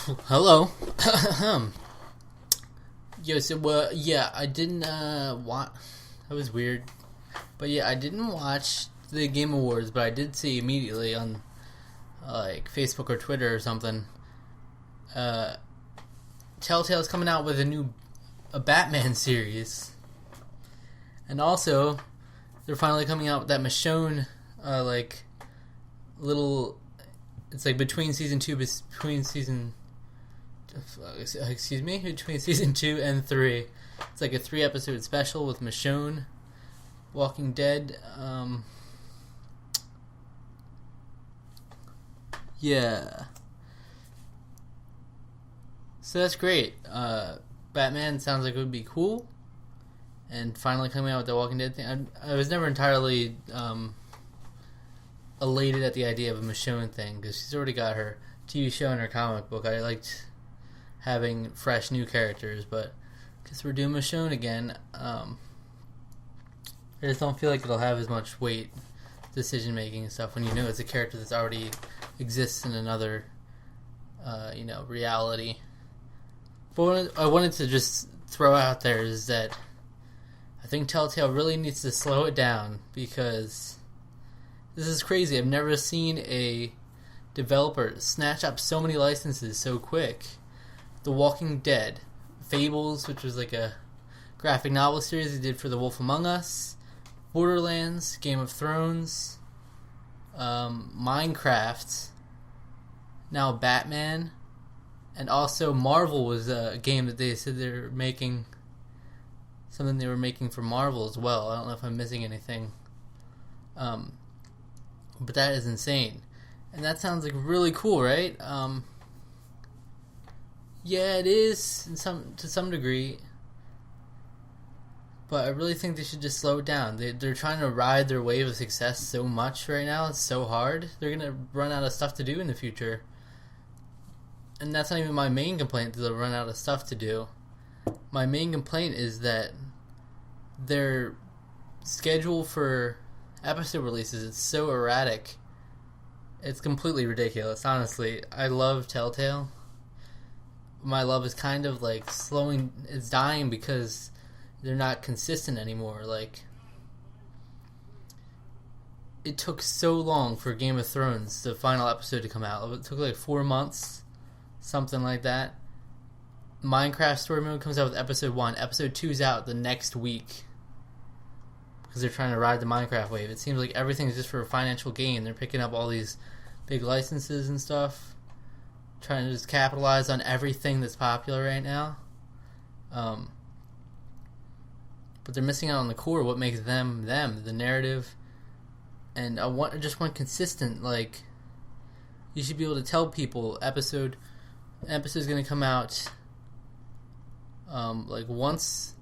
Hello. Yo, so yeah, I didn't watch. That was weird, but yeah, I didn't watch the Game Awards, but I did see immediately on like Facebook or Twitter or something. Telltale's coming out with a Batman series, and also they're finally coming out with that Michonne like little. It's like between season 2 and 3. It's like a 3-episode special with Michonne, Walking Dead. Yeah. So that's great. Batman sounds like it would be cool. And finally coming out with the Walking Dead thing. I was never entirely elated at the idea of a Michonne thing, because she's already got her TV show and her comic book. I liked having fresh new characters, but because we're doing Michonne again, I just don't feel like it'll have as much weight, decision making and stuff, when you know it's a character that's already exists in another reality. But what I wanted to just throw out there is that I think Telltale really needs to slow it down, because this is crazy. I've never seen a developer snatch up so many licenses so quick. The Walking Dead, Fables, which was like a graphic novel series they did for The Wolf Among Us, Borderlands, Game of Thrones, Minecraft, now Batman, and also Marvel was a game that they said they were making, something they were making for Marvel as well. I don't know if I'm missing anything. But that is insane. And that sounds like really cool, right? Yeah, it is to some degree. But I really think they should just slow it down. They're trying to ride their wave of success so much right now. It's so hard. They're going to run out of stuff to do in the future. And that's not even my main complaint, that they'll run out of stuff to do. My main complaint is that their schedule for episode releases is so erratic. It's completely ridiculous, honestly. I love Telltale. My love is kind of like it's dying because they're not consistent anymore. Like, it took so long for Game of Thrones, the final episode, to come out. It took like 4 months, something like that. Minecraft Story Mode comes out with episode 1. Episode 2 is out the next week, because they're trying to ride the Minecraft wave. It seems like everything's just for a financial gain. They're picking up all these big licenses and stuff, trying to just capitalize on everything that's popular right now. But they're missing out on the core, what makes them, the narrative. And I just want consistent, like, you should be able to tell people episode's going to come out like once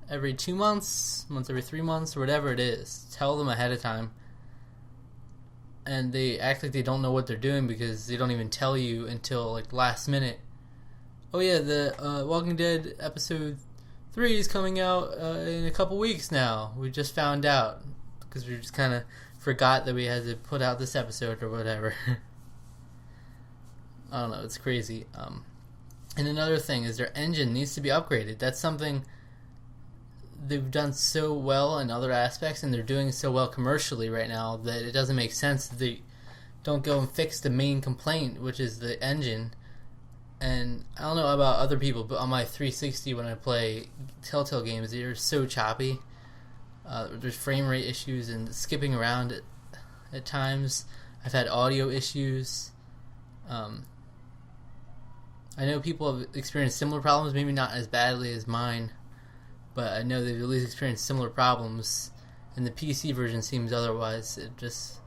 every 2 months, once every 3 months, or whatever it is. Tell them ahead of time. And they act like they don't know what they're doing, because they don't even tell you until like last minute. Oh yeah, the Walking Dead episode 3 is coming out in a couple weeks now. We just found out, because we just kind of forgot that we had to put out this episode or whatever. I don't know, it's crazy. And another thing is their engine needs to be upgraded. That's something they've done so well in other aspects, and they're doing so well commercially right now, that it doesn't make sense that they don't go and fix the main complaint, which is the engine. And I don't know about other people, but on my 360 when I play Telltale games, they're so choppy. There's frame rate issues and skipping around at times. I've had audio issues. I know people have experienced similar problems, maybe not as badly as mine, but I know they've at least experienced similar problems, and the PC version seems otherwise. It just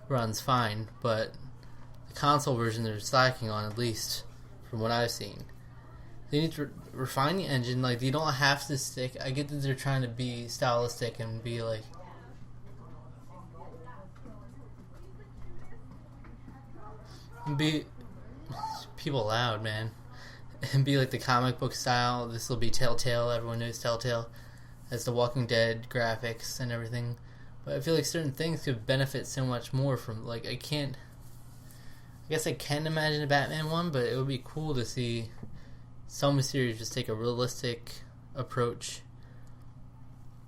runs fine, but the console version they're slacking on, at least from what I've seen. They need to refine the engine. Like, you don't have to stick. I get that they're trying to be stylistic and be like, people loud, man, and be like the comic book style. This will be Telltale. Everyone knows Telltale as the Walking Dead graphics and everything. But I feel like certain things could benefit so much more from, like, I I guess I can imagine a Batman one, but it would be cool to see some series just take a realistic approach.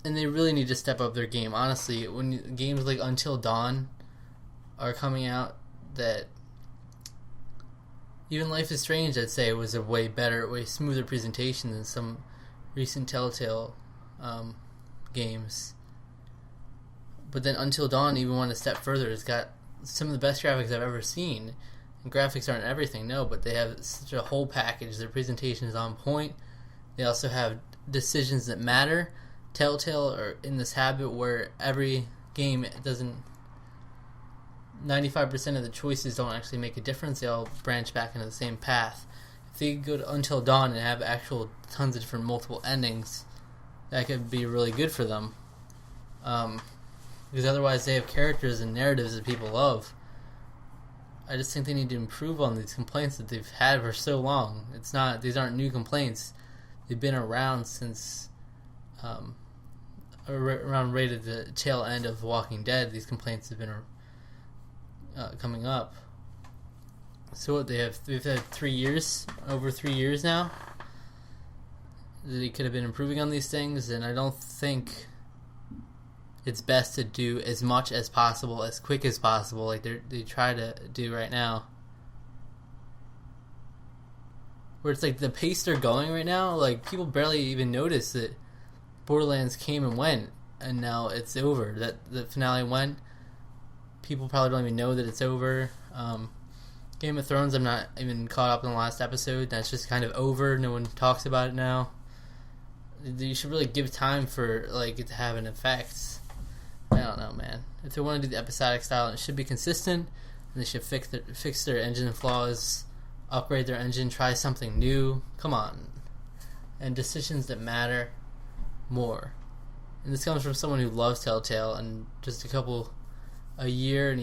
And they really need to step up their game. Honestly, when games like Until Dawn are coming out, that even Life is Strange, I'd say, was a way better, way smoother presentation than some recent Telltale games. But then Until Dawn even went a step further. It's got some of the best graphics I've ever seen. And graphics aren't everything, no, but they have such a whole package. Their presentation is on point. They also have decisions that matter. Telltale are in this habit where every game doesn't... 95% of the choices don't actually make a difference. They all branch back into the same path. If they go to Until Dawn and have actual tons of different multiple endings, that could be really good for them. Because otherwise they have characters and narratives that people love. I just think they need to improve on these complaints that they've had for so long. These aren't new complaints. They've been around since around right at the tail end of Walking Dead. These complaints have been coming up. So what they've had 3 years, over 3 years now. They could have been improving on these things, and I don't think it's best to do as much as possible, as quick as possible, like they try to do right now. Where it's like the pace they're going right now, like people barely even notice that Borderlands came and went, and now it's over. That the finale went. People probably don't even know that it's over. Game of Thrones, I'm not even caught up in the last episode. That's just kind of over. No one talks about it now. You should really give time for it to have an effect. I don't know, man. If they want to do the episodic style, it should be consistent. And they should fix their engine flaws, upgrade their engine, try something new. Come on. And decisions that matter more. And this comes from someone who loves Telltale. And just a couple years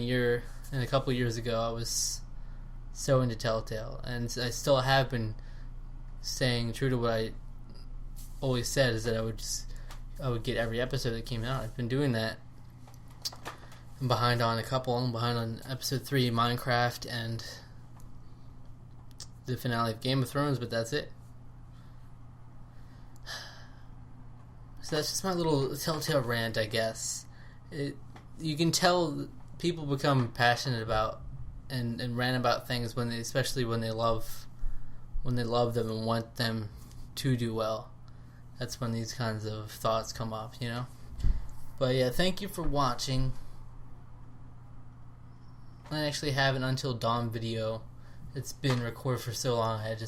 ago, I was so into Telltale. And I still have been staying true to what I always said, is that I would get every episode that came out. I've been doing that. I'm behind on a couple. I'm behind on episode 3 Minecraft and the finale of Game of Thrones, but that's it. So that's just my little Telltale rant, I guess. You can tell people become passionate about and rant about things especially when they love them and want them to do well. That's when these kinds of thoughts come up, you know? But yeah, thank you for watching. I actually have an Until Dawn video. It's been recorded for so long, I've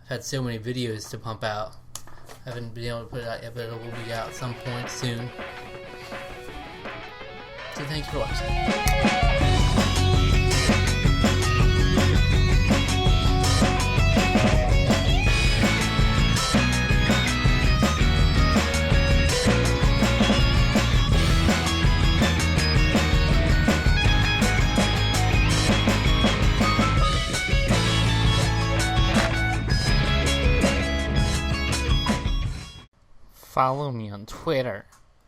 had so many videos to pump out. I haven't been able to put it out yet, but it will be out at some point soon. So thank you for watching. Follow me on Twitter